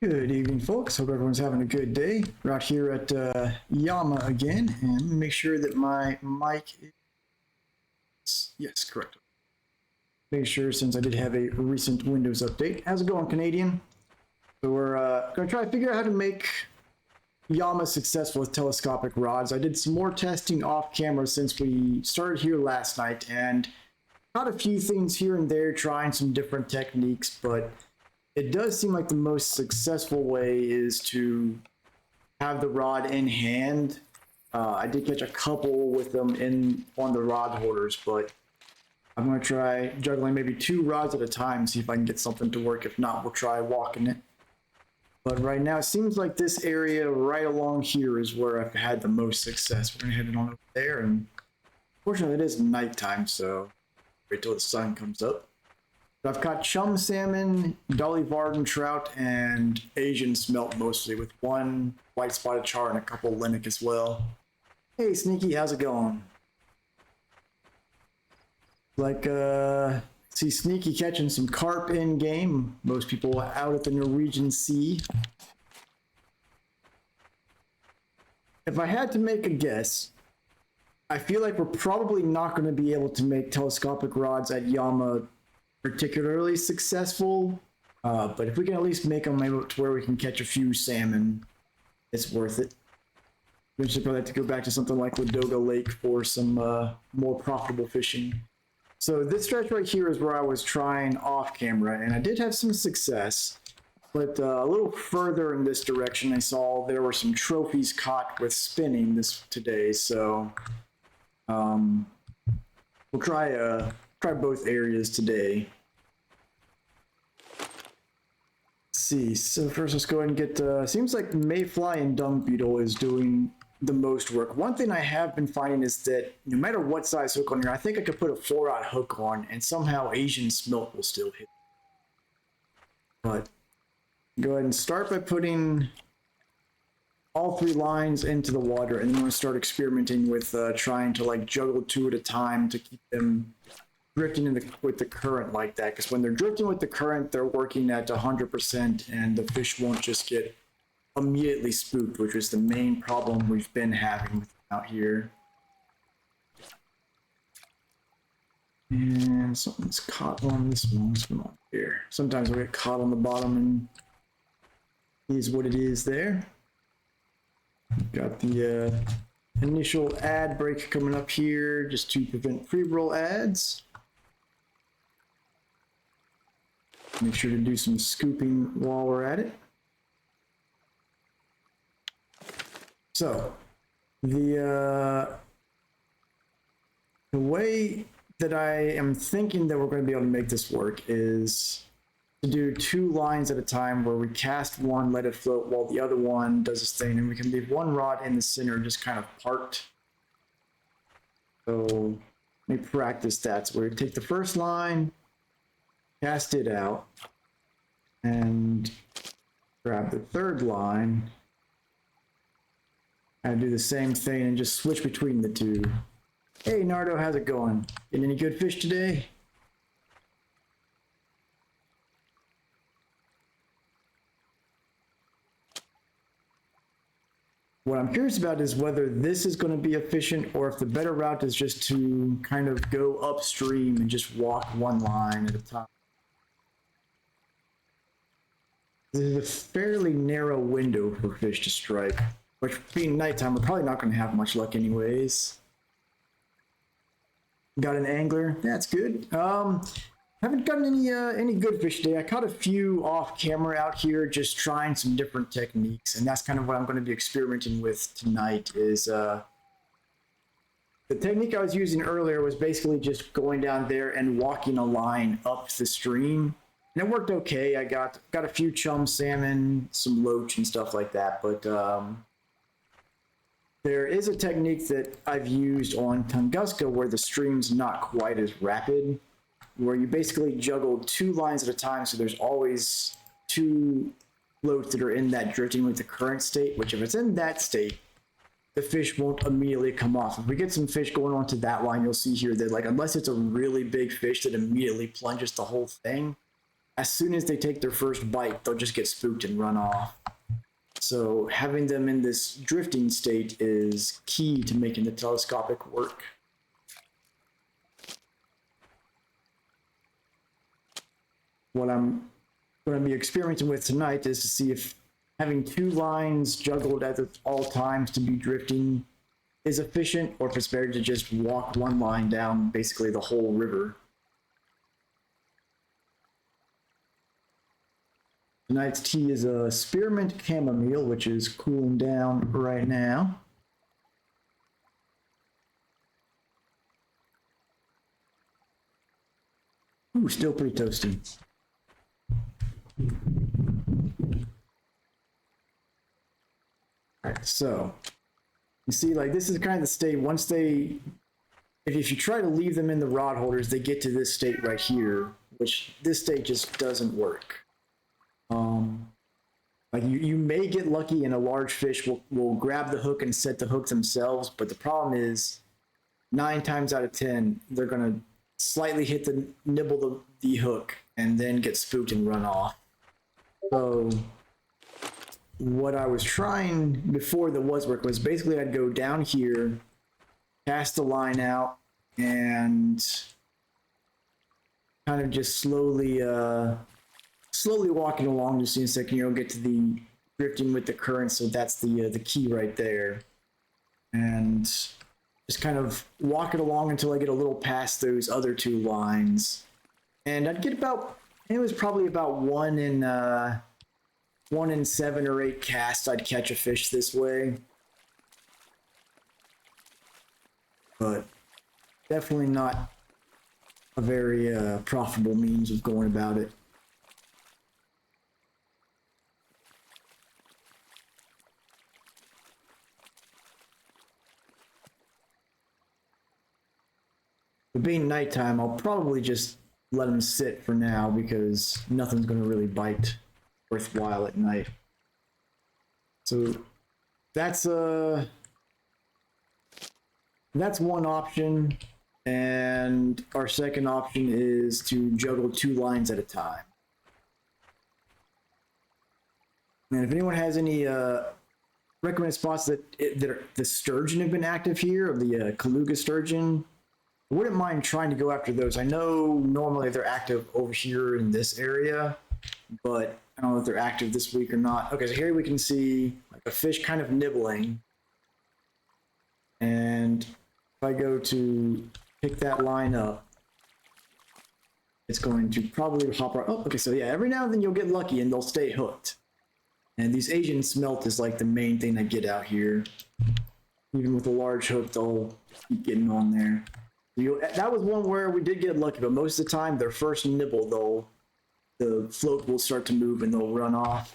Good evening, folks. Hope everyone's having a good day. We're out here at Yama again, and make sure that my mic is... Yes, correct. Make sure, since I did have a recent Windows update. How's it going, Canadian? So we're going to try to figure out how to make Yama successful with telescopic rods. I did some more testing off camera since we started here last night, and got a few things here and there, trying some different techniques, but it does seem like the most successful way is to have the rod in hand. I did catch a couple with them on the rod holders, but I'm going to try juggling maybe 2 rods at a time, see if I can get something to work. If not, we'll try walking it. But right now, it seems like this area right along here is where I've had the most success. We're going to head it on over there, and fortunately it is nighttime, so wait till the sun comes up. I've caught chum salmon, dolly varden trout, and Asian smelt mostly, with 1 white spotted char and a couple linnet as well. Hey Sneaky, how's it going? Like, see Sneaky catching some carp in game. Most people out at the Norwegian Sea. If I had to make a guess, I feel like we're probably not going to be able to make telescopic rods at Yama particularly successful, but if we can at least make them able to where we can catch a few salmon, it's worth it. We should probably have to go back to something like Ladoga Lake for some more profitable fishing. So this stretch right here is where I was trying off camera, and I did have some success, but a little further in this direction I saw there were some trophies caught with spinning today, so we'll try both areas today. Let's see, so first let's go ahead and get, seems like mayfly and dung beetle is doing the most work. One thing I have been finding is that no matter what size hook on here, I think I could put a 4-aught hook on and somehow Asian smelt will still hit. But go ahead and start by putting all 3 lines into the water, and then I'm going to start experimenting with trying to like juggle 2 at a time to keep them drifting with the current like that, because when they're drifting with the current, they're working at 100%, and the fish won't just get immediately spooked, which is the main problem we've been having out here. And something's caught on this one. What's going on here? Sometimes we get caught on the bottom, and here's what it is there. Got the initial ad break coming up here just to prevent pre-roll ads. Make sure to do some scooping while we're at it. So, the way that I am thinking that we're going to be able to make this work is to do 2 lines at a time, where we cast one, let it float, while the other one does its thing, and we can leave 1 rod in the center just kind of parked. So, let me practice that. So we take the first line, cast it out, and grab the 3rd line, and do the same thing and just switch between the 2. Hey Nardo, how's it going? Getting any good fish today? What I'm curious about is whether this is going to be efficient, or if the better route is just to kind of go upstream and just walk 1 line at a time. This is a fairly narrow window for fish to strike, which being nighttime, we're probably not going to have much luck anyways. Got an angler, that's good. Haven't gotten any good fish today. I caught a few off camera out here, just trying some different techniques, and that's kind of what I'm going to be experimenting with tonight. Is the technique I was using earlier was basically just going down there and walking a line up the stream, and it worked okay. I got a few chum salmon, some loach and stuff like that, but there is a technique that I've used on Tunguska where the stream's not quite as rapid, where you basically juggle 2 lines at a time, so there's always 2 floats that are in that drifting with the current state, which if it's in that state, the fish won't immediately come off. If we get some fish going onto that line, you'll see here that, like, unless it's a really big fish that immediately plunges the whole thing, as soon as they take their first bite, they'll just get spooked and run off. So having them in this drifting state is key to making the telescopic work. What I'm going to be experimenting with tonight is to see if having 2 lines juggled at all times to be drifting is efficient, or if it's better to just walk 1 line down basically the whole river. Tonight's tea is a spearmint chamomile, which is cooling down right now. Ooh, still pretty toasty. All right, so you see, like, this is kind of the state. Once they, if you try to leave them in the rod holders, they get to this state right here, which this state just doesn't work. Like you may get lucky and a large fish will grab the hook and set the hook themselves, but the problem is 9 times out of 10, they're going to slightly nibble the hook and then get spooked and run off. So what I was trying before the was work was basically I'd go down here, cast the line out, and kind of just slowly walking along just in a second, get to the drifting with the current. So that's the key right there. And just kind of walk it along until I get a little past those other 2 lines. And I'd get about, it was probably about 1 in 7 or 8 casts I'd catch a fish this way. But definitely not a very profitable means of going about it. But being nighttime, I'll probably just let them sit for now because nothing's going to really bite worthwhile at night. So that's one option, and our second option is to juggle 2 lines at a time. And if anyone has any recommended spots that the sturgeon have been active here, or the Kaluga sturgeon, I wouldn't mind trying to go after those. I know normally they're active over here in this area, but I don't know if they're active this week or not. Okay, so here we can see like a fish kind of nibbling. And if I go to pick that line up, it's going to probably hop right. Oh, okay, so yeah, every now and then you'll get lucky and they'll stay hooked. And these Asian smelt is like the main thing I get out here. Even with a large hook, they'll keep getting on there. That was one where we did get lucky, but most of the time, their first nibble, the float will start to move and they'll run off.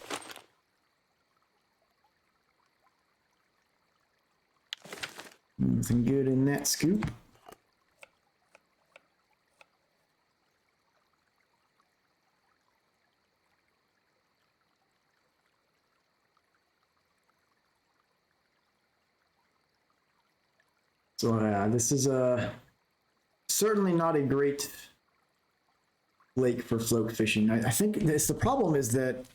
Nothing good in that scoop. So this is certainly not a great lake for float fishing. I think the problem is that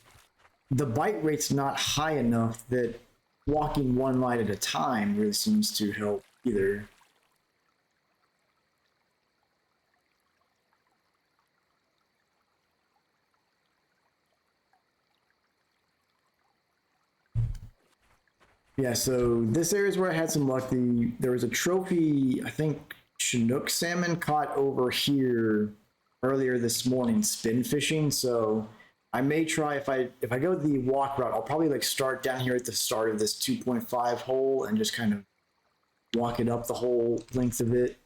the bite rate's not high enough that walking 1 line at a time really seems to help either. Yeah, so this area is where I had some luck. There was a trophy, I think, Chinook salmon caught over here earlier this morning spin fishing. So I may try, if I go the walk route, I'll probably like start down here at the start of this 2.5 hole and just kind of walk it up the whole length of it.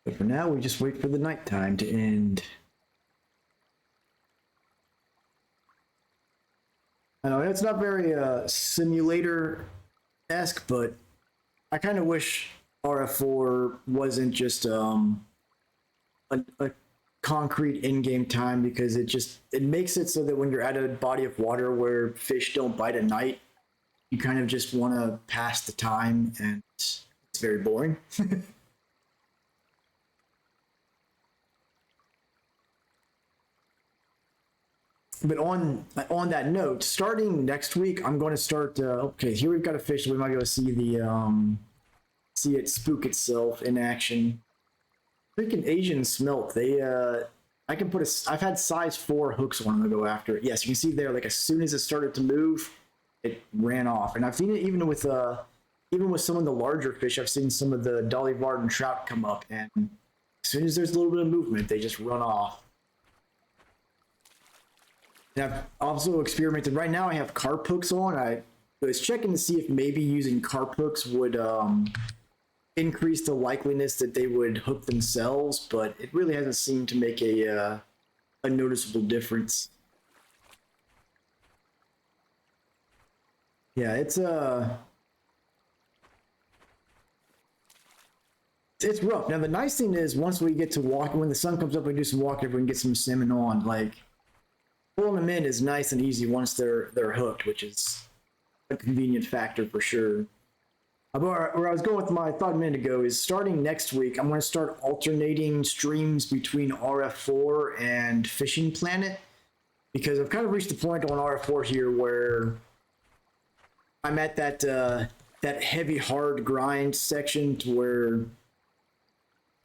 But for now, we just wait for the nighttime to end. I know it's not very simulator-esque, but I kind of wish RF4 wasn't just a concrete in-game time, because it makes it so that when you're at a body of water where fish don't bite at night, you kind of just want to pass the time, and it's very boring. But on that note, starting next week, I'm going to start. Okay, here we've got a fish. We might go see see it spook itself in action. Freaking Asian smelt. They I can put I've had size 4 hooks on them to go after it. Yes, you can see there. Like as soon as it started to move, it ran off. And I've seen it even with some of the larger fish. I've seen some of the Dolly Varden trout come up, and as soon as there's a little bit of movement, they just run off. And I've also experimented. Right now, I have carp hooks on. I was checking to see if maybe using carp hooks would increase the likeliness that they would hook themselves, but it really hasn't seemed to make a noticeable difference. Yeah, it's rough. Now the nice thing is once we get to walk, when the sun comes up, we do some walking, we can get some salmon on. Like pulling them in is nice and easy once they're hooked, which is a convenient factor for sure. Where I was going with my thought a minute ago is starting next week, I'm going to start alternating streams between RF4 and Fishing Planet, because I've kind of reached the point on RF4 here where I'm at that heavy hard grind section to where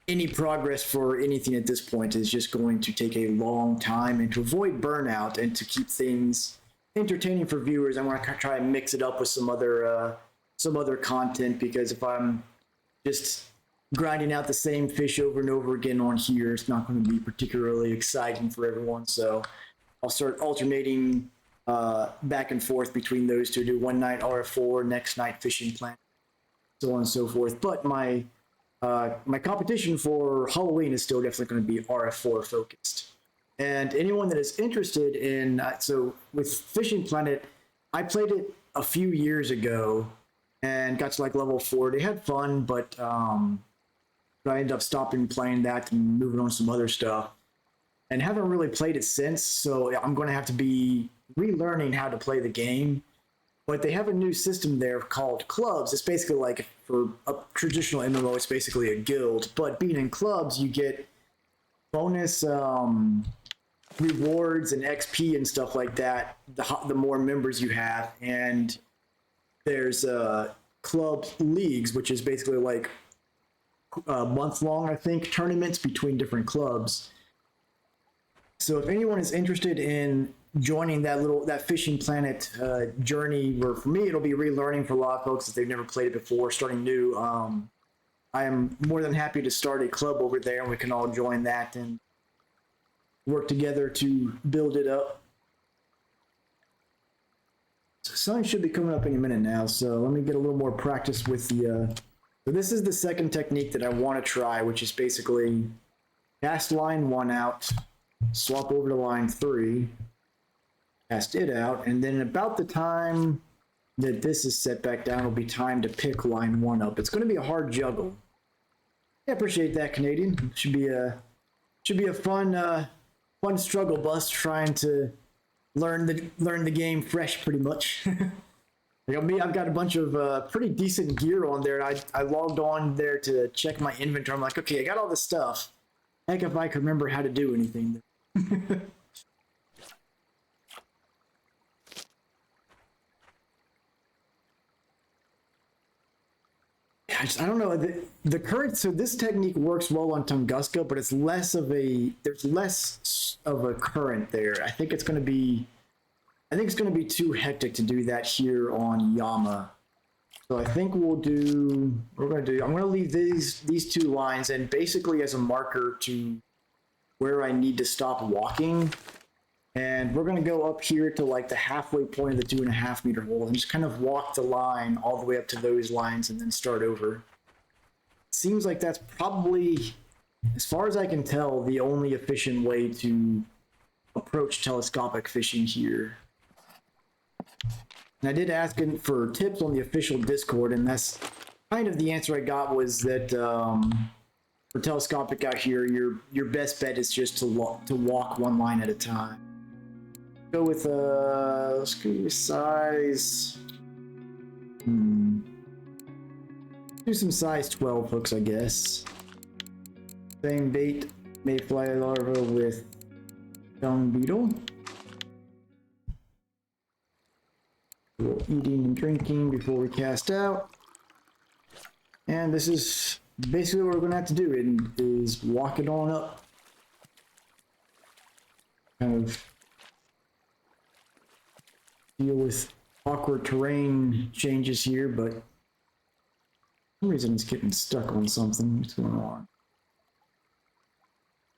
any progress for anything at this point is just going to take a long time, and to avoid burnout and to keep things entertaining for viewers, I want to try and mix it up with some other content, because if I'm just grinding out the same fish over and over again on here, it's not going to be particularly exciting for everyone. So I'll start alternating back and forth between those two. Do one night RF4, next night Fishing Planet, so on and so forth. But my competition for Halloween is still definitely going to be RF4 focused. And anyone that is interested in, so with Fishing Planet, I played it a few years ago and got to like level 40. Had fun, but I ended up stopping playing that and moving on to some other stuff, and haven't really played it since. So I'm going to have to be relearning how to play the game. But they have a new system there called clubs. It's basically like, for a traditional MMO, it's basically a guild. But being in clubs, you get bonus rewards and XP and stuff like that the more members you have. And there's club leagues, which is basically like month-long, I think, tournaments between different clubs. So if anyone is interested in joining that Fishing Planet journey, where for me it'll be relearning, for a lot of folks if they've never played it before, starting new, I am more than happy to start a club over there, and we can all join that and work together to build it up. So sun should be coming up any minute now, so let me get a little more practice with the so this is the second technique that I want to try, which is basically cast line 1 out, swap over to line 3, cast it out, and then about the time that this is set back down, it'll be time to pick line 1 up. It's going to be a hard juggle. I appreciate that, Canadian. Should be a fun struggle bus, trying to learn the game fresh, pretty much. Like I've got a bunch of pretty decent gear on there. I logged on there to check my inventory. I'm like, okay, I got all this stuff. Heck, if I could remember how to do anything. I don't know, the current, so this technique works well on Tunguska, but it's there's less of a current there. I think it's going to be too hectic to do that here on Yama. So I think I'm going to leave these 2 lines, and basically as a marker to where I need to stop walking. And we're going to go up here to like the halfway point of the 2.5 meter hole and just kind of walk the line all the way up to those lines and then start over. Seems like that's probably, as far as I can tell, the only efficient way to approach telescopic fishing here. And I did ask for tips on the official Discord, and that's kind of the answer I got, was that for telescopic out here, your best bet is just to walk 1 line at a time. Go with let's go with size. Do Do some size 12 hooks, I guess. Same bait, mayfly larva with dung beetle. Eating and drinking before we cast out. And this is basically what we're going to have to do, is walk it on up. Kind of deal with awkward terrain changes here, but for some reason it's getting stuck on something. What's going on?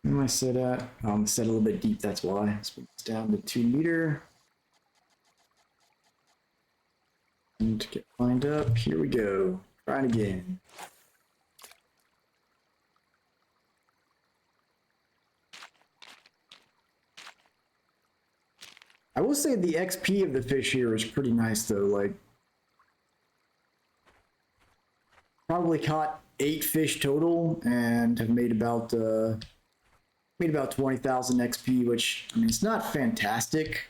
Where am I set at? Oh, I'm set a little bit deep, that's why. Let's put this down to 2 meter. And to get lined up, here we go. Try it again. I will say the XP of the fish here is pretty nice though. Like, probably caught 8 fish total and have made about 20,000 XP, which, I mean, it's not fantastic,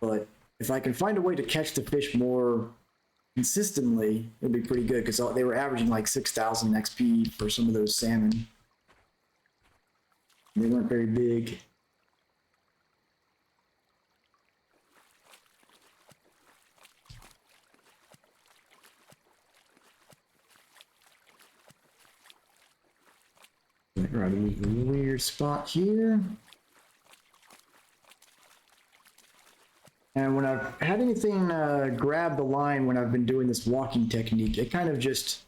but if I can find a way to catch the fish more consistently, it'd be pretty good, because they were averaging like 6,000 XP for some of those salmon. They weren't very big. Right, a weird spot here. And when I've had anything grab the line when I've been doing this walking technique, it kind of just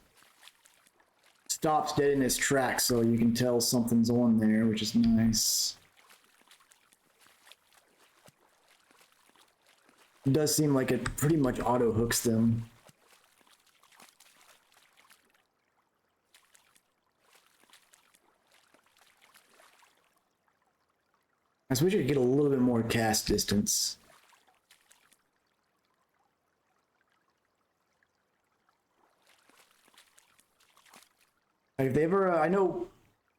stops dead in its tracks, so you can tell something's on there, which is nice. It does seem like it pretty much auto hooks them. I just wish I could get a little bit more cast distance. Like, if they ever, I know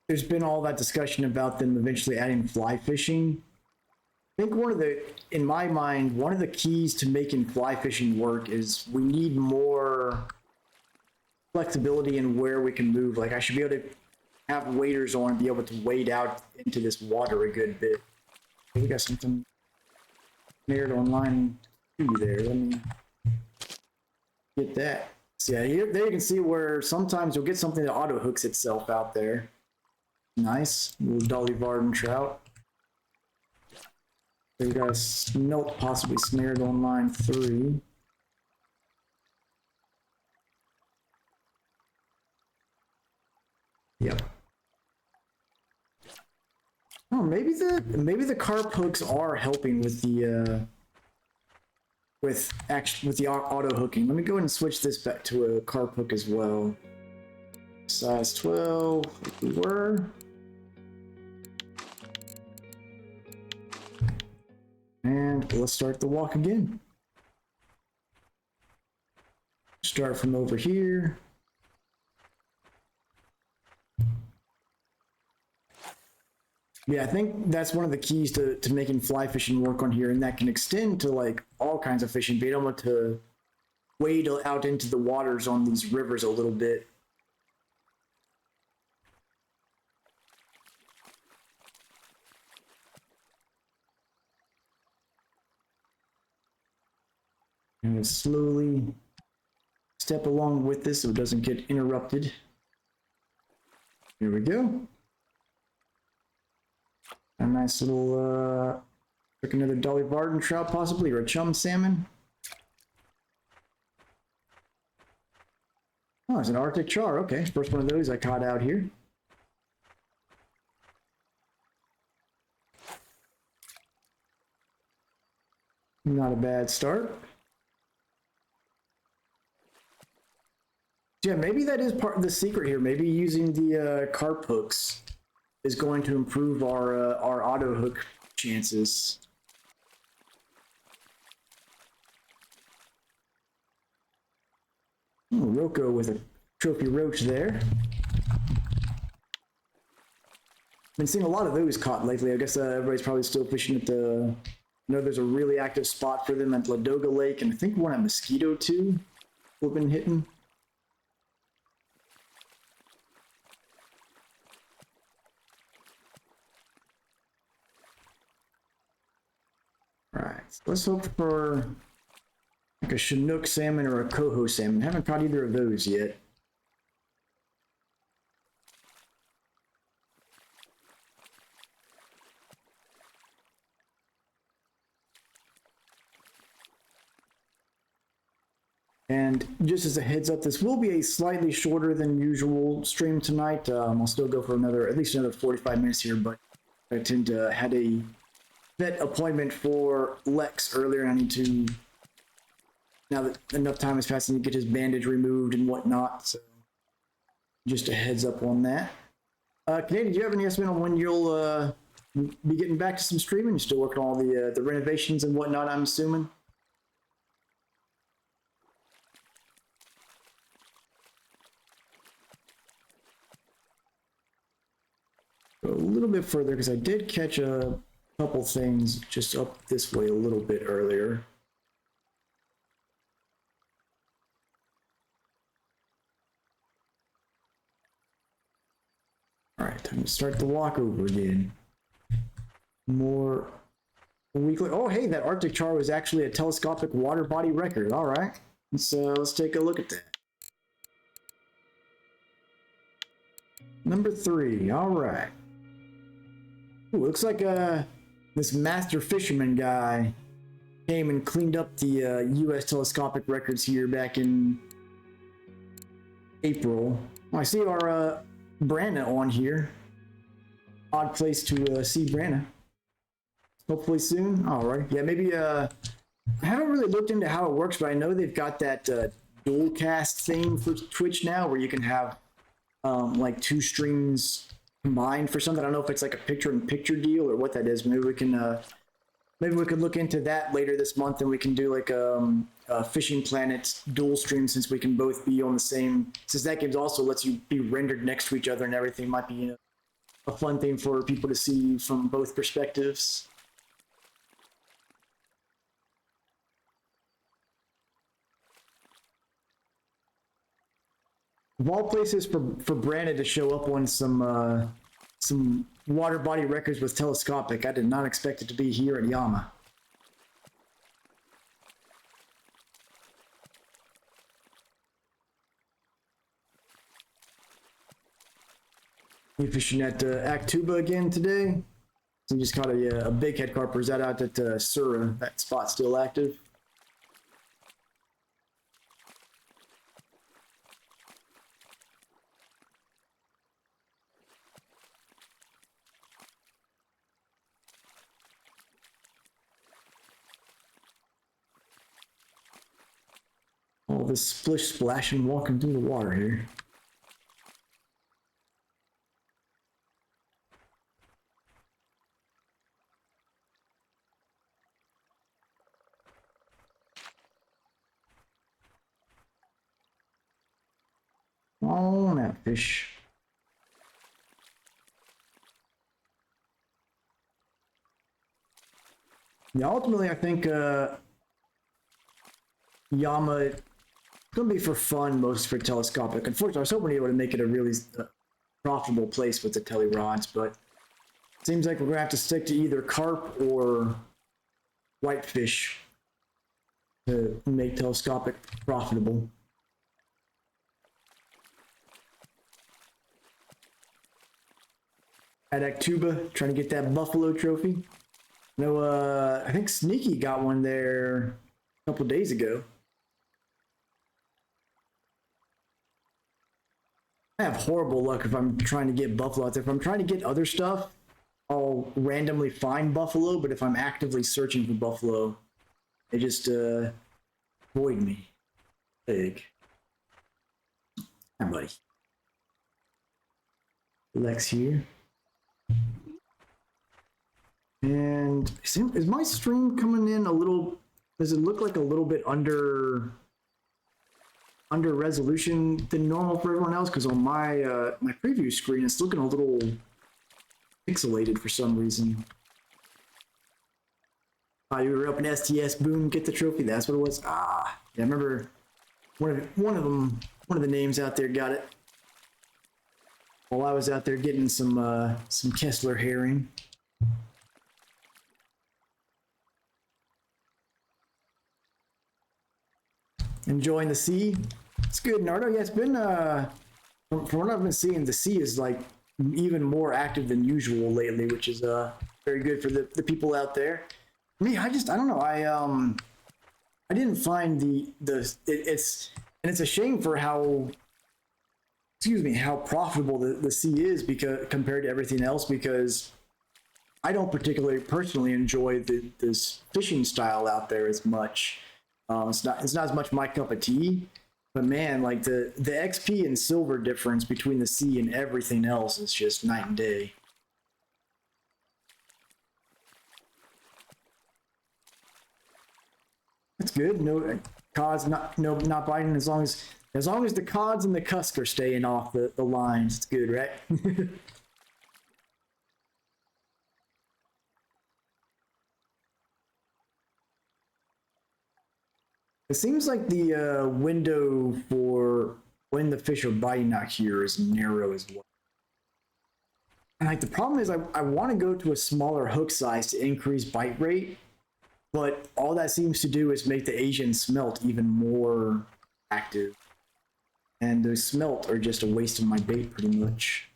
there's been all that discussion about them eventually adding fly fishing. I think in my mind, one of the keys to making fly fishing work is we need more flexibility in where we can move. Like, I should be able to have waders on and be able to wade out into this water a good bit. Okay, we got something snared on line 2 there. Let me get that. So yeah, there you can see where sometimes you'll get something that auto hooks itself out there. Nice. Little Dolly Varden trout. There you got a smelt possibly snared on line 3. Yep. Oh, maybe the carp hooks are helping with the auto hooking. Let me go ahead and switch this back to a carp hook as well. Size 12, like we were. And let's start the walk again. Start from over here. Yeah, I think that's one of the keys to making fly fishing work on here, and that can extend to like all kinds of fishing. Being able to wade out into the waters on these rivers a little bit. And slowly step along with this so it doesn't get interrupted. Here we go. A nice little, like another Dolly Varden trout possibly, or a chum salmon. Oh, it's an Arctic char. Okay, first one of those I caught out here. Not a bad start. Yeah, maybe that is part of the secret here. Maybe using the carp hooks is going to improve our auto hook chances. Oh, Rocco with a trophy roach there. Been seeing a lot of those caught lately. I guess everybody's probably still fishing at the. I know there's a really active spot for them at Ladoga Lake, and I think one at Mosquito too. We've been hitting. Let's hope for like a Chinook salmon or a coho salmon. Haven't caught either of those yet. And just as a heads up, this will be a slightly shorter than usual stream tonight. I'll still go for at least another 45 minutes here, but I tend to had a vet appointment for Lex earlier, and I need to, now that enough time has passed, I need to get his bandage removed and whatnot. So just a heads up on that. Canadian, do you have any estimate on when you'll be getting back to some streaming? You still working on all the renovations and whatnot, I'm assuming? Go a little bit further because I did catch a couple things just up this way a little bit earlier. All right, time to start the walkover again. More weekly. Oh, hey, that Arctic char was actually a telescopic water body record. All right, so let's take a look at that. Number 3. All right. Ooh, looks like this master fisherman guy came and cleaned up the U.S. telescopic records here back in April. Oh, I see our Branna on here. Odd place to see Branna. Hopefully soon. All right. Yeah, maybe. I haven't really looked into how it works, but I know they've got that dual cast thing for Twitch now, where you can have like 2 streams combined for something. I don't know if it's like a picture-in-picture deal or what that is. Maybe we can look into that later this month, and we can do like a Fishing Planet dual stream, since we can both be on the same. Since that game also lets you be rendered next to each other and everything, might be a fun thing for people to see from both perspectives. Of all places for Brandon to show up on some water body records with telescopic, I did not expect it to be here at Yama. You fishing at Actuba again today? So you just caught a big head carper. Is that out at Sura? That spot still active? All this splish splashing walking through the water here. Oh, that fish. Yeah, ultimately, I think Yama, it's gonna be for fun, most for telescopic. Unfortunately, I was hoping they would make it a really profitable place with the tele rods, but it seems like we're gonna have to stick to either carp or whitefish to make telescopic profitable. At Actuba, trying to get that buffalo trophy. No, I think Sneaky got one there a couple days ago. I have horrible luck if I'm trying to get buffalo out there. If I'm trying to get other stuff, I'll randomly find buffalo, but if I'm actively searching for buffalo, they just avoid me. Big. Hi, buddy. Lex here. And is my stream coming in a little, does it look like a little bit under resolution than normal for everyone else? Because on my my preview screen, it's looking a little pixelated for some reason. You were up in STS, boom, get the trophy. That's what it was. Yeah, I remember one of the names out there got it while I was out there getting some Kessler herring. Enjoying the sea. It's good, Nardo. Yeah, it's been from what I've been seeing, the sea is like even more active than usual lately, which is very good for the people out there. Me, I don't know. I didn't find it's a shame for how how profitable the sea is because compared to everything else, because I don't particularly personally enjoy this fishing style out there as much. It's not as much my cup of tea. But man, like the XP and silver difference between the sea and everything else is just night and day. That's good. No cods, not biting as long as the cods and the cusk are staying off the lines. It's good, right? It seems like the window for when the fish are biting out here is narrow as well. And like the problem is I want to go to a smaller hook size to increase bite rate, but all that seems to do is make the Asian smelt even more active. And those smelt are just a waste of my bait pretty much.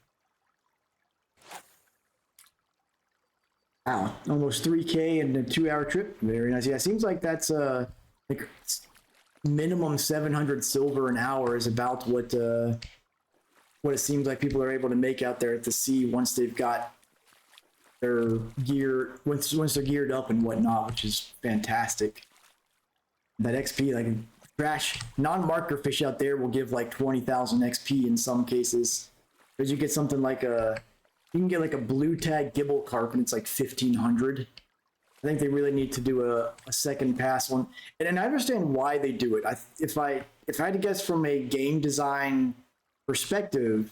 Wow, almost 3K in a 2-hour trip. Very nice. Yeah, it seems like that's like minimum 700 silver an hour is about what it seems like people are able to make out there at the sea once they've got their gear, once they're geared up and whatnot, which is fantastic. That XP, like trash non-marker fish out there will give like 20,000 XP in some cases, because you get something like you can get like a blue tag gibble carp and it's like 1,500. I think they really need to do a second pass one, and I understand why they do it. If I had to guess from a game design perspective,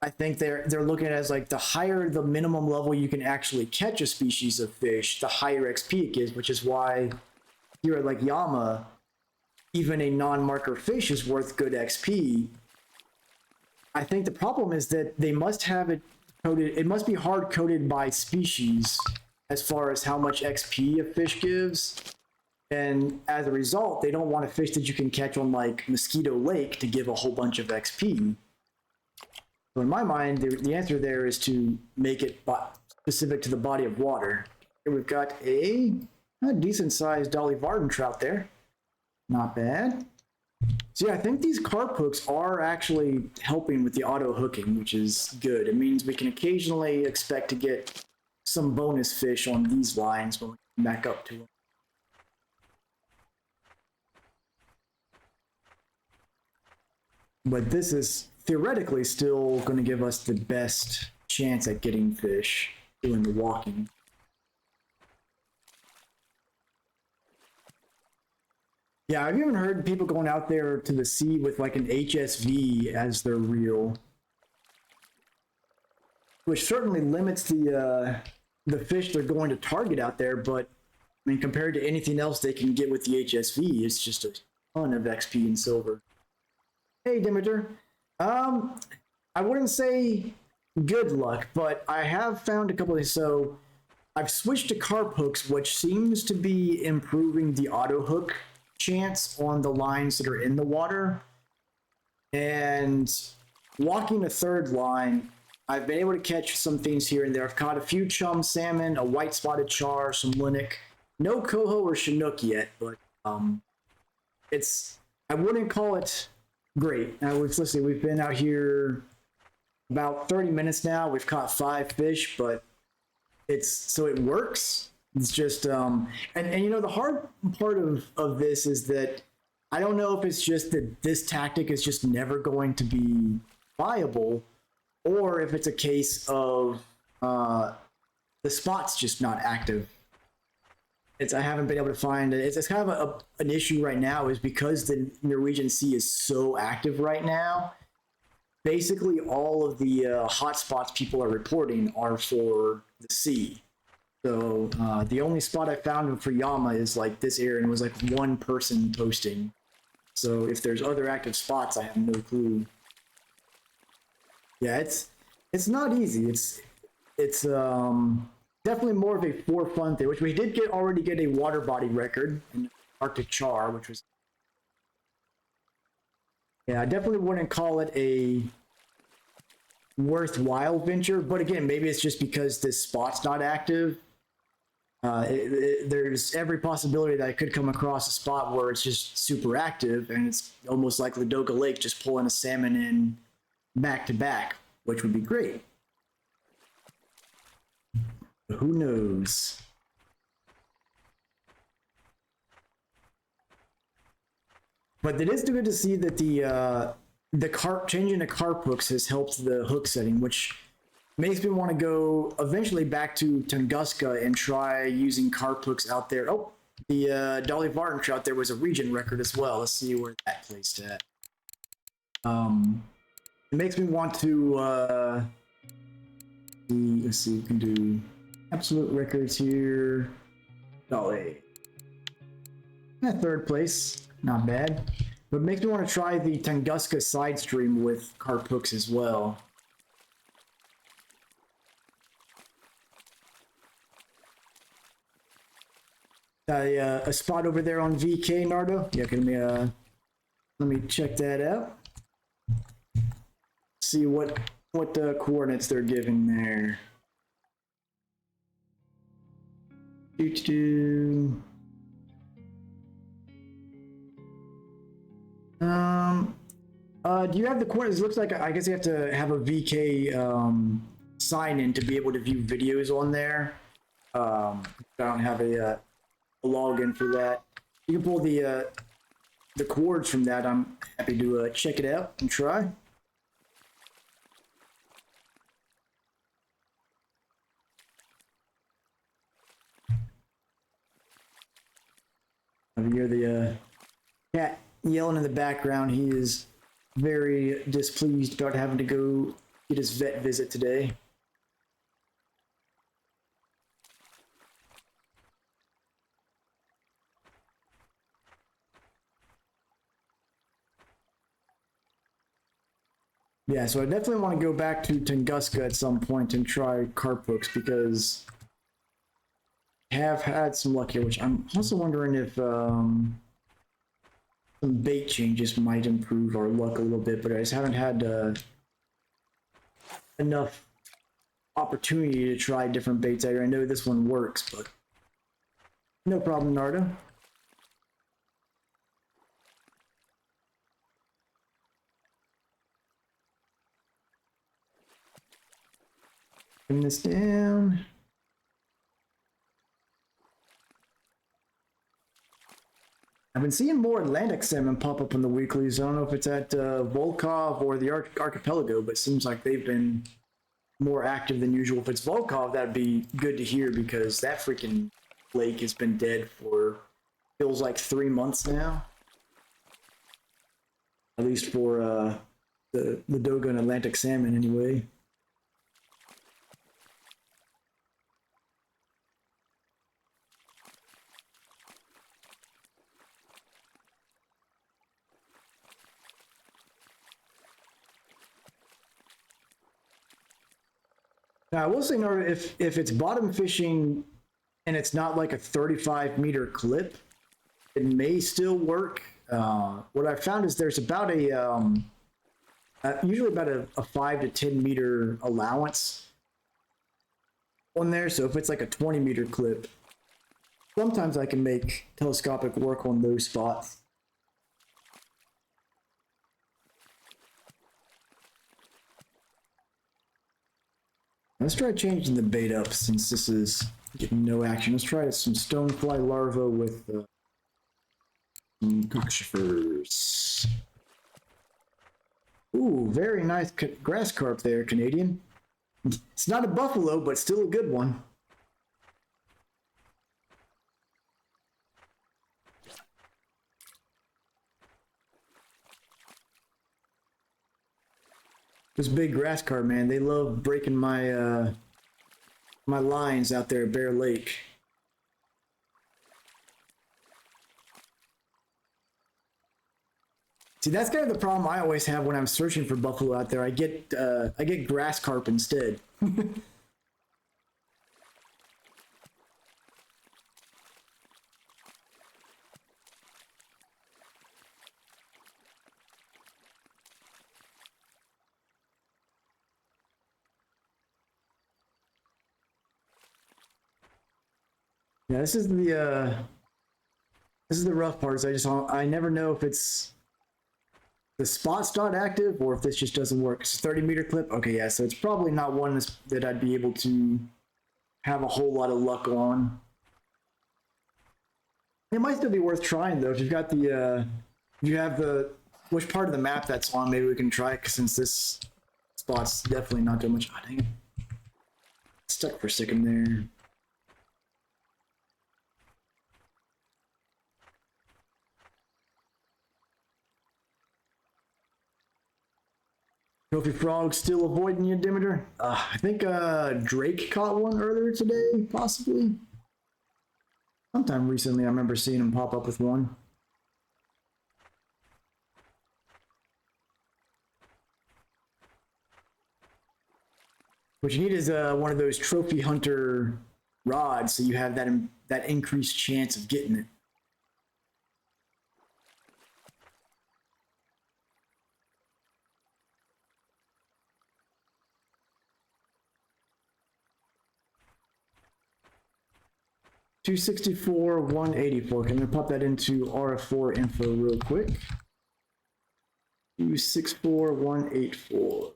I think they're looking at it as like the higher the minimum level you can actually catch a species of fish, the higher XP it gives, which is why here at like Yama, even a non-marker fish is worth good XP. I think the problem is that they must have it coded. It must be hard coded by species as far as how much XP a fish gives. And as a result, they don't want a fish that you can catch on like Mosquito Lake to give a whole bunch of XP. So in my mind, the answer there is to make it specific to the body of water. Here we've got a decent sized Dolly Varden trout there. Not bad. So yeah, I think these carp hooks are actually helping with the auto hooking, which is good. It means we can occasionally expect to get some bonus fish on these lines when we come back up to them. But this is theoretically still going to give us the best chance at getting fish doing the walking. Yeah, I've even heard people going out there to the sea with like an HSV as their reel, which certainly limits the fish they're going to target out there. But I mean, compared to anything else they can get with the HSV, it's just a ton of XP and silver. Hey, Demeter. I wouldn't say good luck, but I have found a couple of, so I've switched to carp hooks, which seems to be improving the auto hook chance on the lines that are in the water. And walking a third line, I've been able to catch some things here and there. I've caught a few chum salmon, a white spotted char, some linnick. No coho or chinook yet, but I wouldn't call it great. Now we've been out here about 30 minutes now. We've caught 5 fish, but it works. It's just and you know, the hard part of this is that I don't know if it's just that this tactic is just never going to be viable, or if it's a case of the spot's just not active. I haven't been able to find it. It's kind of an issue right now, is because the Norwegian Sea is so active right now. Basically, all of the hot spots people are reporting are for the sea. So the only spot I found for Yama is like this area, and it was like one person posting. So if there's other active spots, I have no clue. Yeah, it's not easy. It's definitely more of a for fun thing, which we did already get a water body record in Arctic char, which was Yeah, I definitely wouldn't call it a worthwhile venture, but again, maybe it's just because this spot's not active. There's every possibility that I could come across a spot where it's just super active and it's almost like Ladoga Lake, just pulling a salmon in back to back, which would be great. But who knows? But it is good to see that the carp changing the carp hooks has helped the hook setting, which makes me want to go eventually back to Tunguska and try using carp hooks out there. Oh, the Dolly Varden trout there was a region record as well. Let's see where that placed at. It makes me want to let's see, we can do absolute records here. Dolly. Third place, not bad. But it makes me want to try the Tunguska side stream with carp hooks as well. A spot over there on VK, Nardo? Yeah, let me check that out. See what the coordinates they're giving there. Do you have the coordinates? It looks like I guess you have to have a VK sign in to be able to view videos on there. I don't have a login for that. You can pull the chords from that. I'm happy to check it out and try. I hear the cat yelling in the background. He is very displeased about having to go get his vet visit today. Yeah, so I definitely want to go back to Tunguska at some point and try carp hooks because I have had some luck here, which I'm also wondering if some bait changes might improve our luck a little bit, but I just haven't had enough opportunity to try different baits out here. I know this one works, but no problem, Nardo. Bring this down. I've been seeing more Atlantic salmon pop up in the weeklies. I don't know if it's at Volkov or the Archipelago, but it seems like they've been more active than usual. If it's Volkov, that'd be good to hear because that freaking lake has been dead for feels like 3 months now. At least for the Ladoga and Atlantic salmon, anyway. Now, I will say, Nora, if it's bottom fishing and it's not like a 35-meter clip, it may still work. What I've found is there's about usually about a 5 to 10 meter allowance on there. So if it's like a 20-meter clip, sometimes I can make telescopic work on those spots. Let's try changing the bait up since this is getting no action. Let's try some stonefly larvae with some cockchafers. Ooh, very nice grass carp there, Canadian. It's not a buffalo, but still a good one. This big grass carp, man, they love breaking my my lines out there at Bear Lake. See, that's kind of the problem I always have when I'm searching for buffalo out there. I get grass carp instead. Yeah, this is the rough part. Is I never know if it's the spot's not active or if this just doesn't work. It's a 30-meter clip. Okay, yeah, so it's probably not one that I'd be able to have a whole lot of luck on. It might still be worth trying though. If you've got if you have which part of the map that's on, maybe we can try it, since this spot's definitely not doing much. Oh, dang it. Stuck for a second there. Trophy Frog still avoiding you, Demeter? I think Drake caught one earlier today, possibly. Sometime recently, I remember seeing him pop up with one. What you need is one of those trophy hunter rods, so you have that increased chance of getting it. $264, $184. Can I pop that into RF4 info real quick? 264, 184.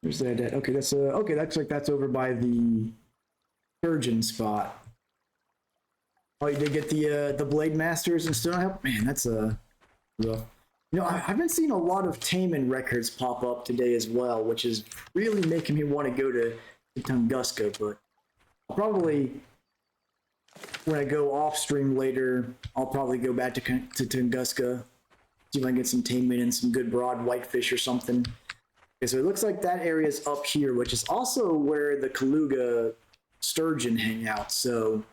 Where's that at? Okay, that's okay. That's over by the surgeon spot. Oh, you did get the Blade Masters and Stone Help? Man, that's rough. You know, I've been seeing a lot of Taman records pop up today as well, which is really making me want to go to Tunguska, but I'll probably, when I go off stream later, I'll probably go back to Tunguska, see if I can get some Taman and some good broad whitefish or something. Okay, so it looks like that area is up here, which is also where the Kaluga sturgeon hang out, so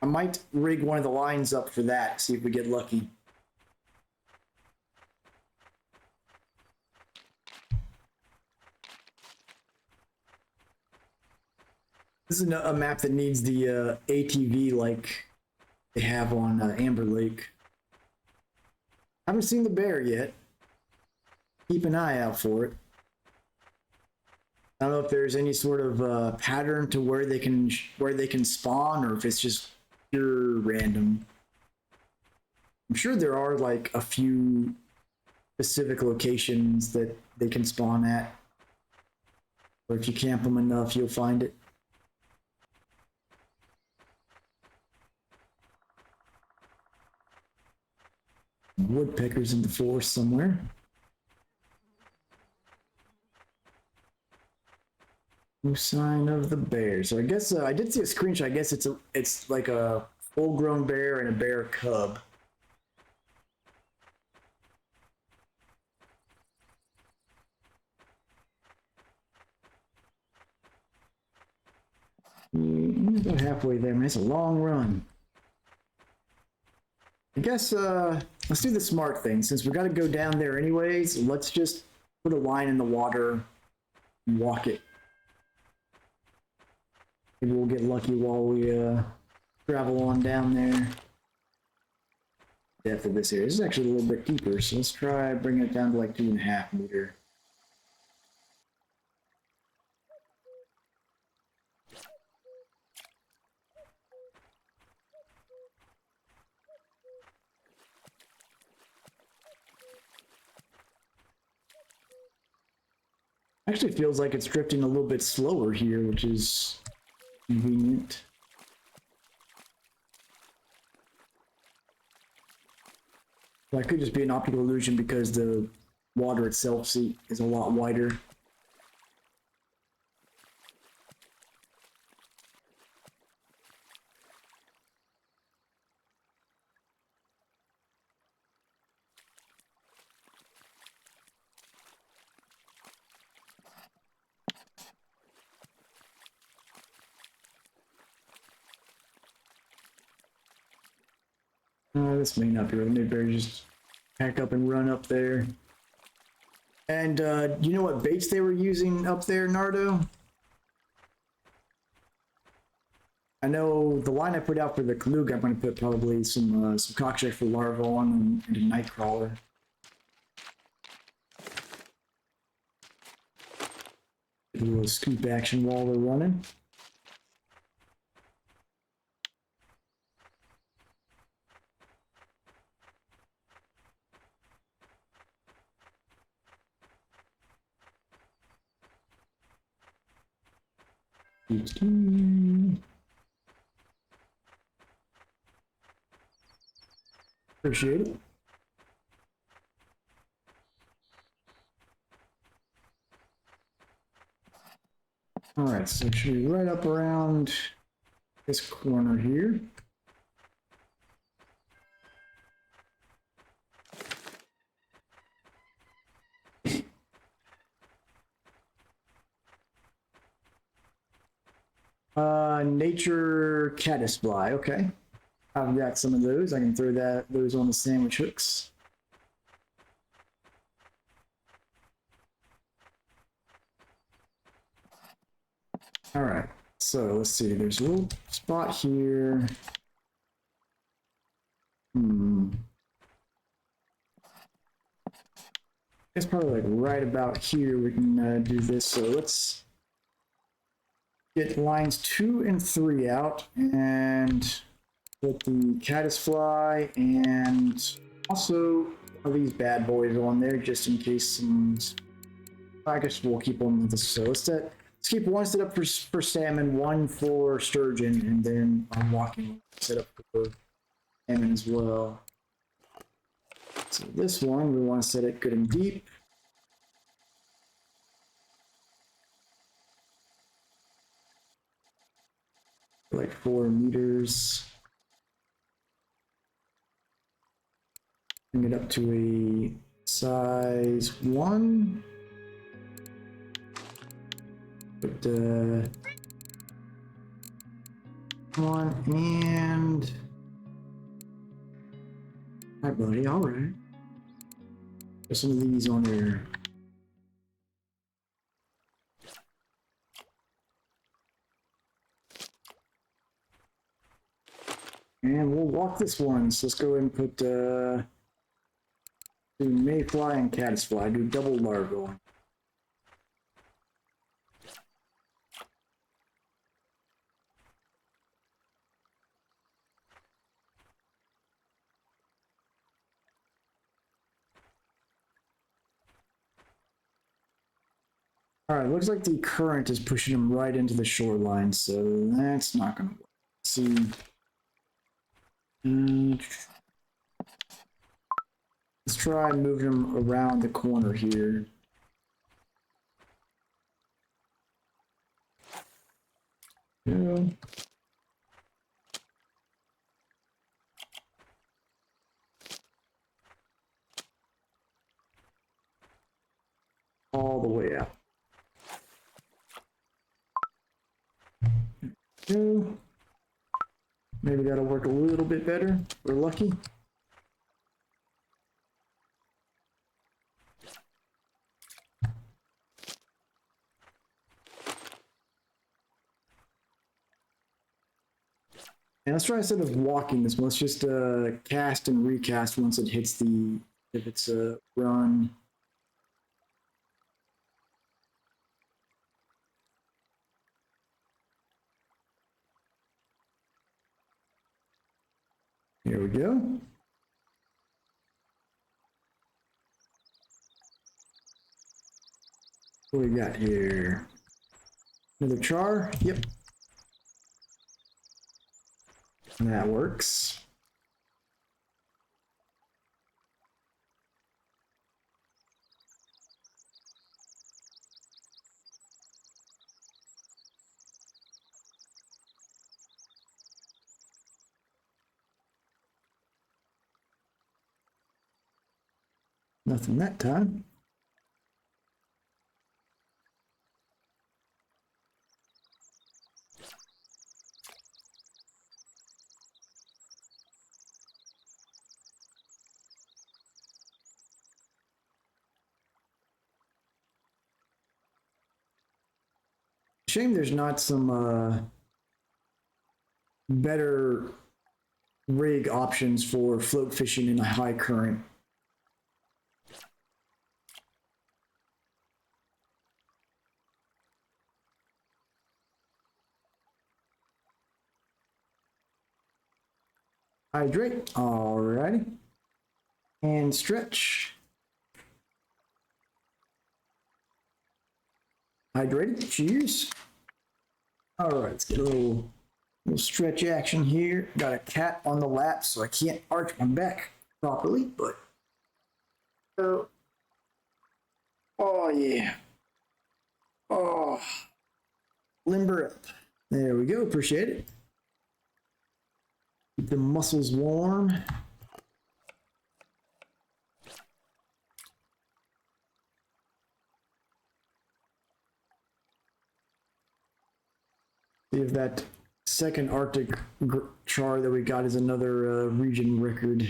I might rig one of the lines up for that, see if we get lucky. This is a map that needs the ATV like they have on Amber Lake. Haven't seen the bear yet. Keep an eye out for it. I don't know if there's any sort of pattern to where they can spawn, or if it's just pure random. I'm sure there are like a few specific locations that they can spawn at, or if you camp them enough, you'll find it. Woodpeckers in the forest somewhere. No sign of the bear. So I guess I did see a screenshot. I guess it's like a full-grown bear and a bear cub. About halfway there, man. It's a long run. I guess let's do the smart thing. Since we got to go down there anyways, let's just put a line in the water and walk it. Maybe we'll get lucky while we travel on down there. Depth of this area. This is actually a little bit deeper, so let's try bringing it down to like 2.5 meters. Actually feels like it's drifting a little bit slower here, which is convenient. That could just be an optical illusion because the water itself is a lot wider. This may not be right. Maybe better just pack up and run up there. And you know what baits they were using up there, Nardo? I know the line I put out for the Kaluga, I'm going to put probably some cockcheck for larva on and a nightcrawler. a little scoop action while we're running. Appreciate it. All right, so it should be right up around this corner here. Nature caddisfly, okay. I've got some of those. I can throw those on the sandwich hooks. All right, so let's see. There's a little spot here. It's probably like right about here we can do this. So let's get lines 2 and 3 out and put the caddisfly and also these bad boys on there just in case some. I guess we'll keep them with this. So let's keep one set up for salmon, one for sturgeon, and then I'm walking set up for salmon as well. So this one we want to set it good and deep. Like 4 meters. Bring it up to a size 1. But 1 and. All right, buddy. All right. Put some of these on there. And we'll walk this one. So let's go ahead and put do mayfly and caddisfly. Do double larval. All right, looks like the current is pushing them right into the shoreline, so that's not going to work. Let's see. Let's try moving them around the corner here. Yeah. All the way out. Two. Maybe that'll work a little bit better. We're lucky. And let's try instead of walking this one, let's just cast and recast once it hits the, if it's a run. Here we go. What do we got here? Another char? Yep. That works. Nothing that time. Shame there's not some better rig options for float fishing in a high current. Hydrate. Alrighty. And stretch. Hydrated. Cheers. Alright, let's get a little stretch action here. Got a cat on the lap, so I can't arch my back properly, but oh yeah. Oh, limber up. There we go. Appreciate it. Keep the muscles warm. See if that second Arctic char that we got is another region record.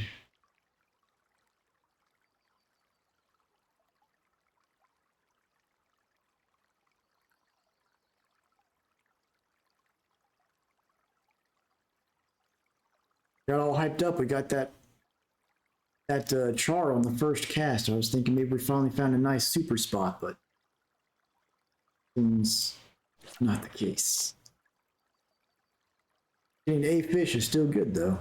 Got all hyped up. We got that char on the first cast. I was thinking maybe we finally found a nice super spot, but seems not the case. Getting a fish is still good though.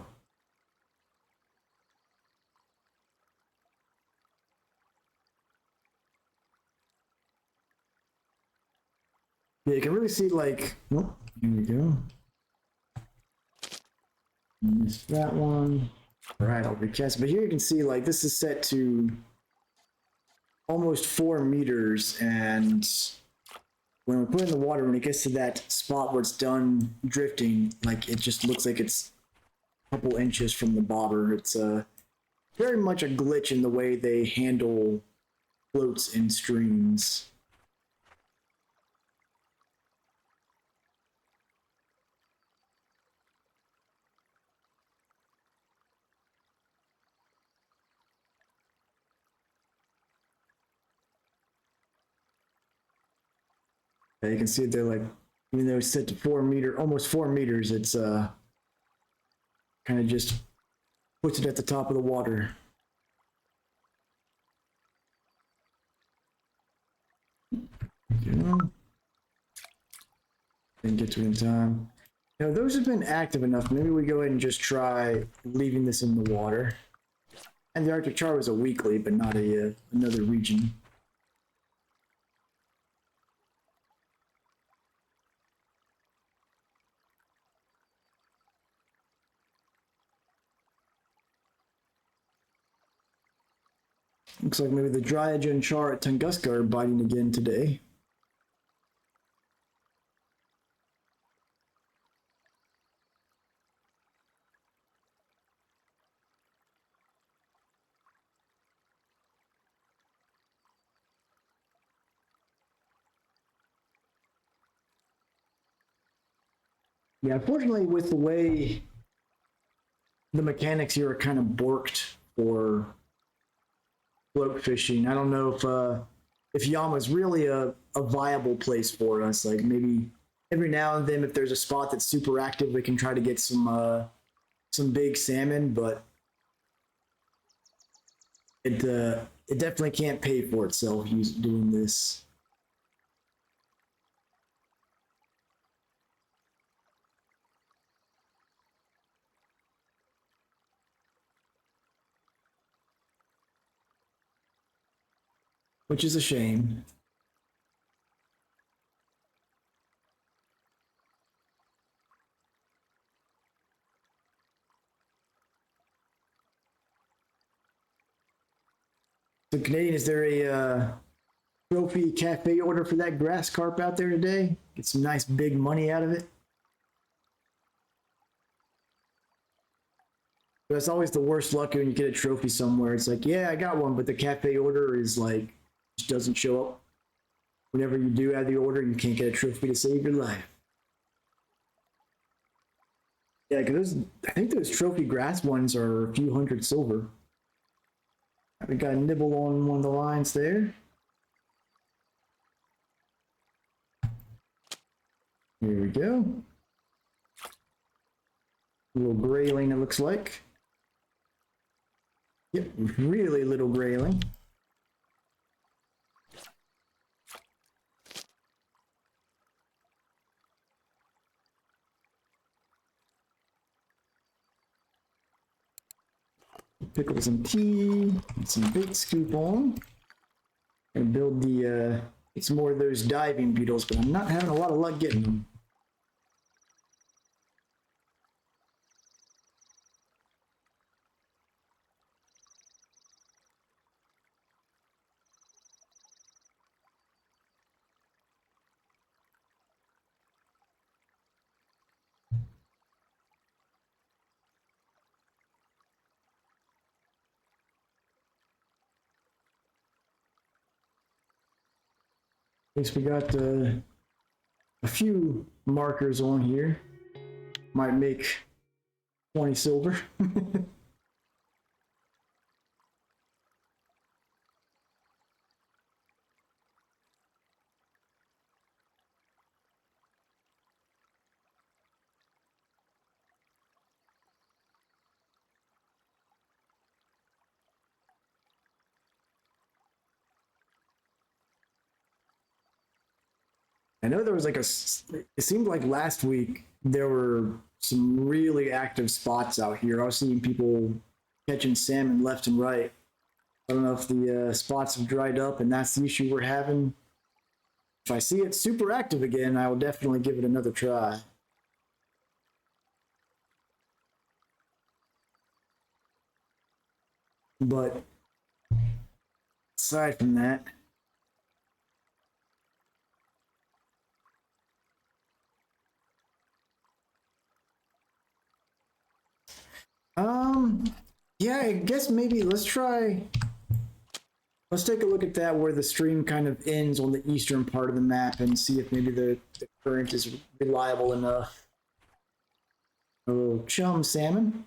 Yeah, you can really see like, oh, here we go. Missed that one. All right, I'll recast. But here you can see like this is set to almost 4 meters, and when we put it in the water, when it gets to that spot where it's done drifting, like it just looks like it's a couple inches from the bobber. It's very much a glitch in the way they handle floats in streams. You can see they're like, even though it's set to 4 meter, almost 4 meters, it's kind of just puts it at the top of the water. Didn't get to it in time. You know, those have been active enough. Maybe we go ahead and just try leaving this in the water. And the Arctic char was a weekly, but not another region. Looks like maybe the Dryad char at Tunguska are biting again today. Yeah, unfortunately, with the way the mechanics here are kind of borked for float fishing, I don't know if Yama's really a viable place for us. Like maybe every now and then, if there's a spot that's super active, we can try to get some big salmon, but it definitely can't pay for itself doing this. Which is a shame. So Canadian, is there a trophy cafe order for that grass carp out there today? Get some nice big money out of it. But that's always the worst luck when you get a trophy somewhere. It's like, yeah, I got one, but the cafe order is like, just doesn't show up. Whenever you do have the order, you can't get a trophy to save your life. Yeah, because I think those trophy grass ones are a few hundred silver. We got a nibble on one of the lines there. Here we go. A little grayling, it looks like. Yep, really little grayling. pickle some tea, and some bait scoop on, and build the, get some more of those diving beetles, but I'm not having a lot of luck getting them. At least we got a few markers on here. Might make 20 silver. I know there was like it seemed like last week there were some really active spots out here. I was seeing people catching salmon left and right. I don't know if the spots have dried up and that's the issue we're having. If I see it super active again, I will definitely give it another try. But aside from that, yeah, I guess maybe let's take a look at that where the stream kind of ends on the eastern part of the map and see if maybe the current is reliable enough. Oh, chum salmon.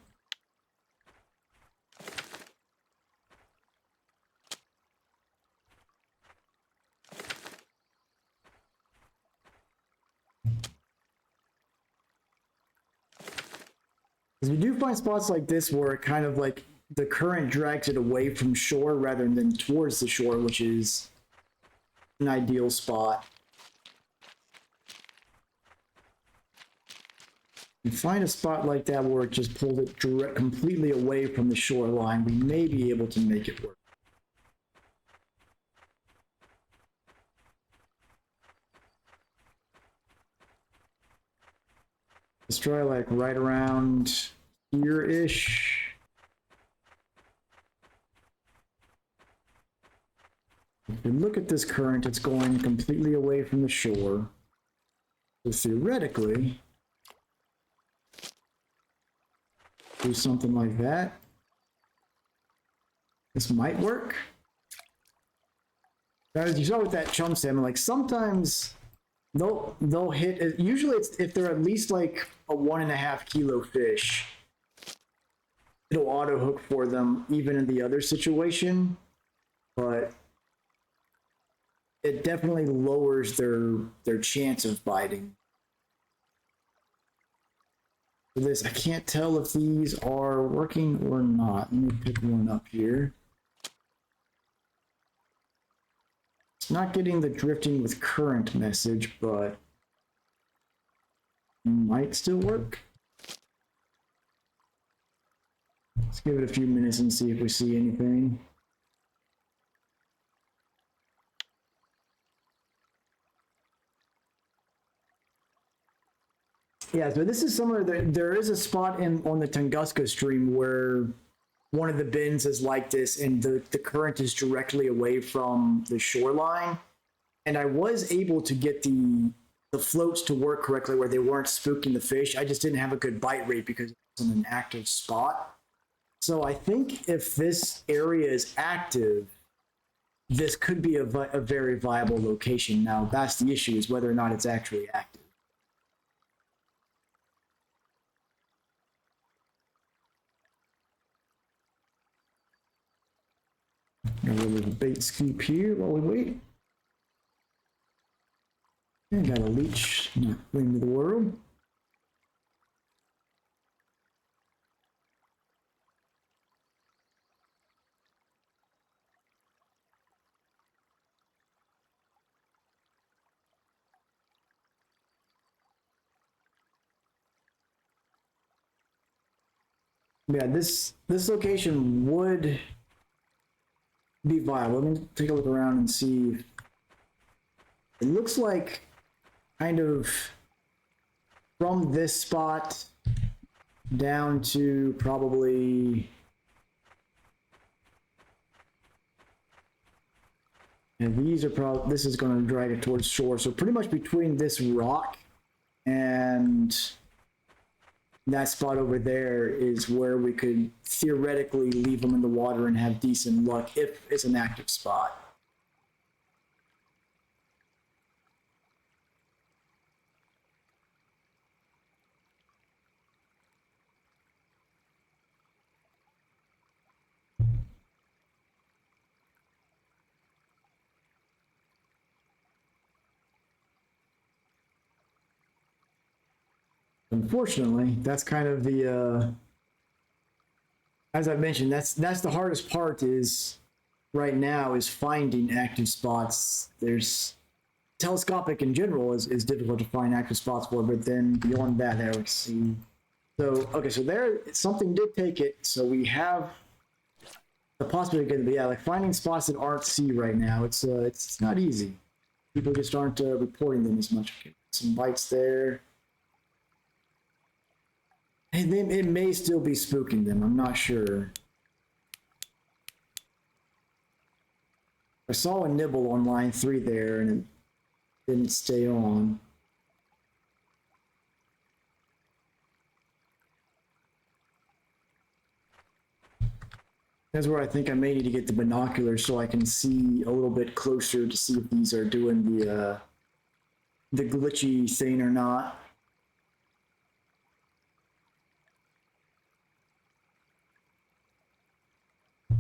Because we do find spots like this where it kind of like the current drags it away from shore rather than towards the shore, which is an ideal spot. You find a spot like that where it just pulls it completely away from the shoreline, we may be able to make it work. Let's try like right around here-ish. If you look at this current, it's going completely away from the shore. So theoretically, do something like that. This might work. As you saw with that chum salmon, like sometimes they'll hit. Usually, it's if they're at least like a 1.5 kilo fish, it'll auto hook for them, even in the other situation. But it definitely lowers their chance of biting. For this, I can't tell if these are working or not. Let me pick one up here. It's not getting the drifting with current message, but it might still work. Let's give it a few minutes and see if we see anything. Yeah, so this is somewhere that there is a spot on the Tunguska stream where one of the bins is like this and the current is directly away from the shoreline. And I was able to get the floats to work correctly where they weren't spooking the fish. I just didn't have a good bite rate because it wasn't an active spot. So I think if this area is active, this could be a very viable location. Now, that's the issue, is whether or not it's actually active. Got a little bait scoop here while we wait. And got a leech, not the end of the world. Yeah, this location would be viable. Let me take a look around and see. It looks like kind of from this spot down to probably, and these are probably, this is going to drag it towards shore. So pretty much between this rock and that spot over there is where we could theoretically leave them in the water and have decent luck if it's an active spot. Unfortunately, that's kind of the as I mentioned, that's the hardest part is right now is finding active spots. There's telescopic in general is difficult to find active spots for, but then beyond that, there we see. So okay, so there something did take it. So we have the possibility of getting, yeah, like finding spots that aren't C right now. It's not easy. People just aren't reporting them as much. Okay, some bites there. It may still be spooking them. I'm not sure. I saw a nibble on line 3 there, and it didn't stay on. That's where I think I may need to get the binoculars so I can see a little bit closer to see if these are doing the glitchy thing or not.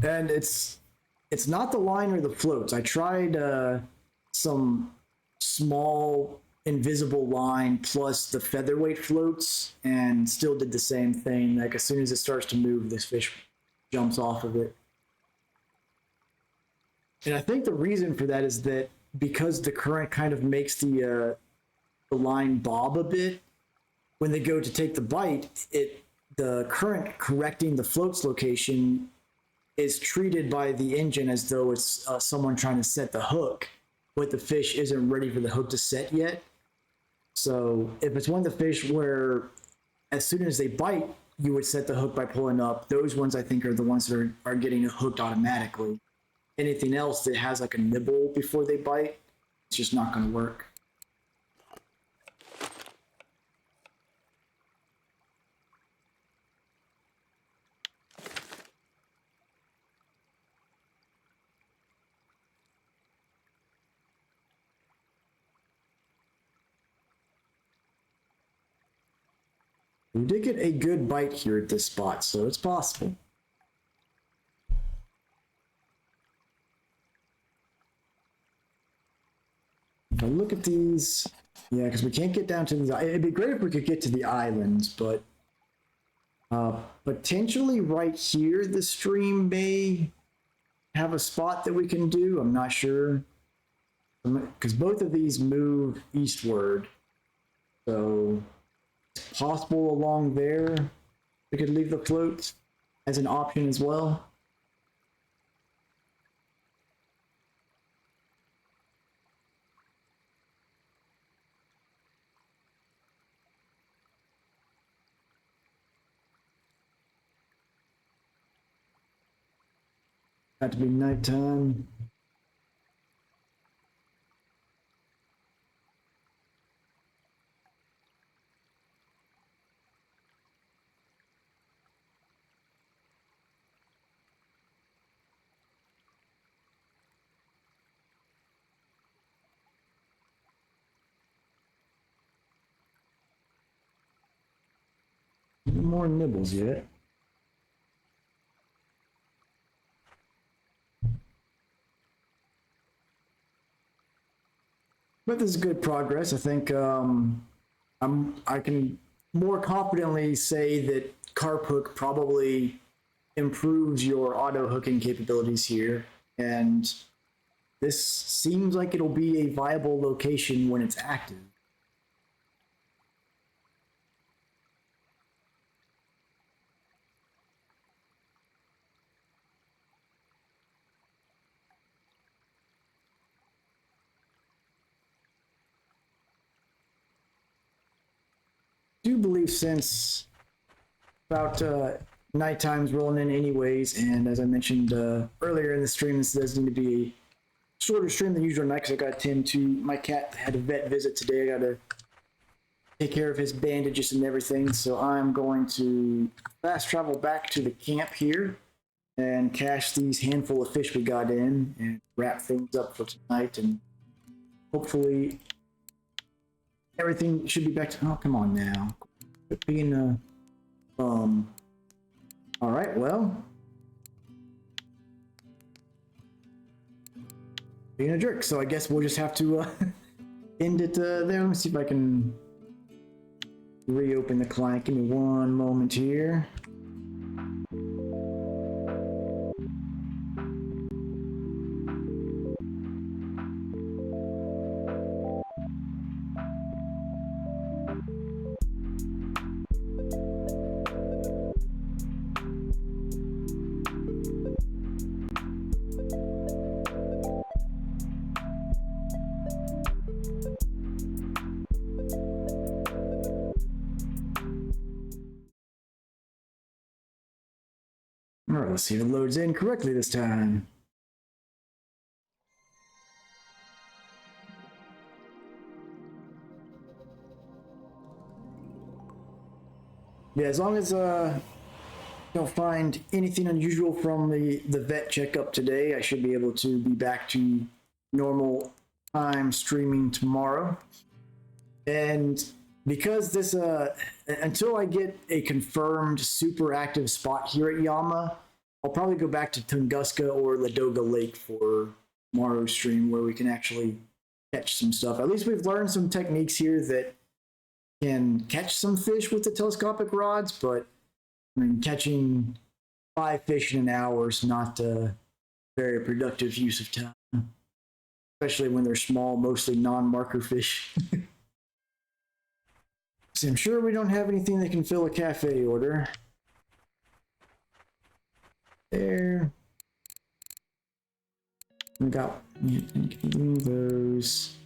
And it's not the line or the floats. I tried some small invisible line plus the featherweight floats and still did the same thing. Like as soon as it starts to move, this fish jumps off of it. And I think the reason for that is that because the current kind of makes the line bob a bit, when they go to take the bite, the current correcting the float's location is treated by the engine as though it's someone trying to set the hook, but the fish isn't ready for the hook to set yet. So if it's one of the fish where as soon as they bite, you would set the hook by pulling up, those ones I think are the ones that are getting hooked automatically. Anything else that has like a nibble before they bite, it's just not going to work. We did get a good bite here at this spot, so it's possible. If I look at these, yeah, because we can't get down to these. It'd be great if we could get to the islands, but potentially right here, the stream may have a spot that we can do. I'm not sure, because both of these move eastward, so it's possible along there we could leave the float as an option as well. Got to be nighttime. No more nibbles yet. But this is good progress. I think I can more confidently say that carp hook probably improves your auto hooking capabilities here, and this seems like it'll be a viable location when it's active. do believe since about nighttime's rolling in anyways, and as I mentioned earlier in the stream, this does need to be a shorter stream than usual night because I got to tend to my cat had a vet visit today. I got to take care of his bandages and everything, so I'm going to fast travel back to the camp here and cache these handful of fish we got in and wrap things up for tonight, and hopefully everything should be back to, oh, come on now. Quit being a, all right, well, being a jerk, so I guess we'll just have to end it there. Let me see if I can reopen the client. Give me one moment here. All right, let's see if it loads in correctly this time. Yeah, as long as don't find anything unusual from the vet checkup today, I should be able to be back to normal time streaming tomorrow. And because this, until I get a confirmed super active spot here at Yama, I'll probably go back to Tunguska or Ladoga Lake for tomorrow's stream where we can actually catch some stuff. At least we've learned some techniques here that can catch some fish with the telescopic rods, but I mean, catching 5 fish in an hour is not a very productive use of time, especially when they're small, mostly non-marker fish. So I'm sure we don't have anything that can fill a cafe order. There. We got those.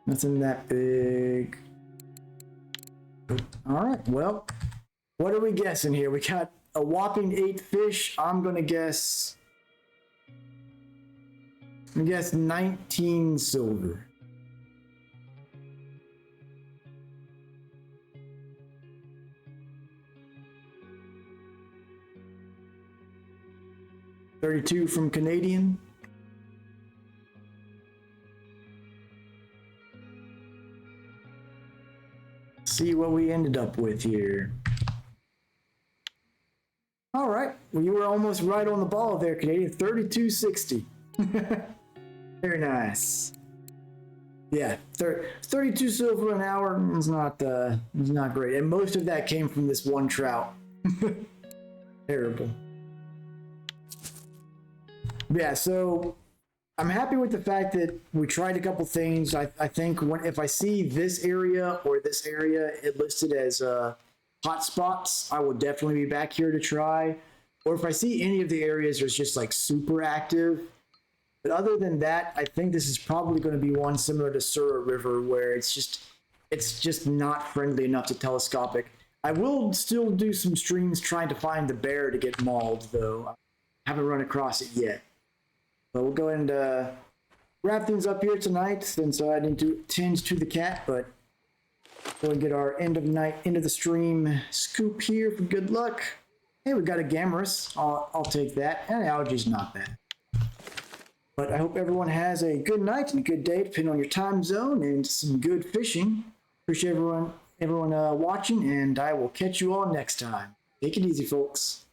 Nothing that big. All right, well, what are we guessing here? We got a whopping 8 fish. I'm gonna guess 19 silver. $32 from Canadian. See what we ended up with here. All right, well, you were almost right on the ball there, Canadian. 32.60. Very nice. Yeah, 32 silver an hour is not great, and most of that came from this one trout. Terrible. Yeah, so I'm happy with the fact that we tried a couple things. I think if I see this area or this area it listed as hot spots, I will definitely be back here to try. Or if I see any of the areas that's just like super active. But other than that, I think this is probably going to be one similar to Sura River where it's just not friendly enough to telescopic. I will still do some streams trying to find the bear to get mauled, though. I haven't run across it yet. So we'll go ahead and wrap things up here tonight since I need to tend to the cat, but go and get our end of the stream scoop here for good luck. Hey, we got a Gamorous. I'll take that. And algae's not bad. But I hope everyone has a good night and a good day, depending on your time zone, and some good fishing. Appreciate everyone watching, and I will catch you all next time. Take it easy, folks.